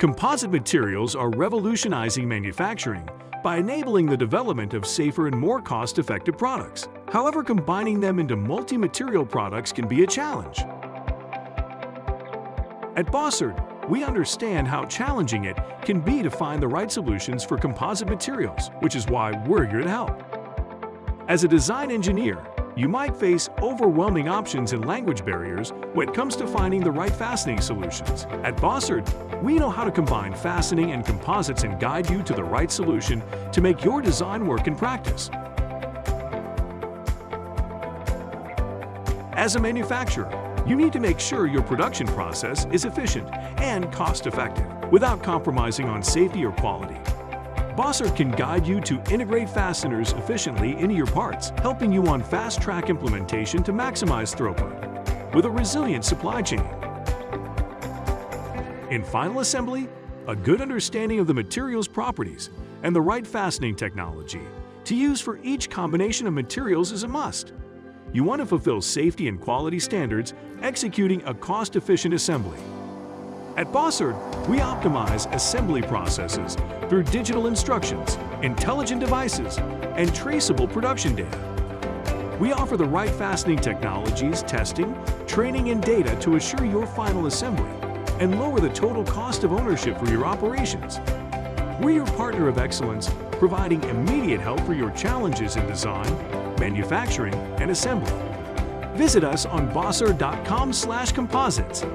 Composite materials are revolutionizing manufacturing by enabling the development of safer and more cost-effective products. However, combining them into multi-material products can be a challenge. At Bossard, we understand how challenging it can be to find the right solutions for composite materials, which is why we're here to help. As a design engineer, you might face overwhelming options and language barriers when it comes to finding the right fastening solutions. At Bossard, we know how to combine fastening and composites and guide you to the right solution to make your design work in practice. As a manufacturer, you need to make sure your production process is efficient and cost-effective without compromising on safety or quality. Bossard can guide you to integrate fasteners efficiently into your parts, helping you on fast-track implementation to maximize throughput with a resilient supply chain. In final assembly, a good understanding of the material's properties and the right fastening technology to use for each combination of materials is a must. You want to fulfill safety and quality standards, executing a cost-efficient assembly. At Bossard, we optimize assembly processes through digital instructions, intelligent devices, and traceable production data. We offer the right fastening technologies, testing, training, and data to assure your final assembly and lower the total cost of ownership for your operations. We're your partner of excellence, providing immediate help for your challenges in design, manufacturing, and assembly. Visit us on bossard.com/composites.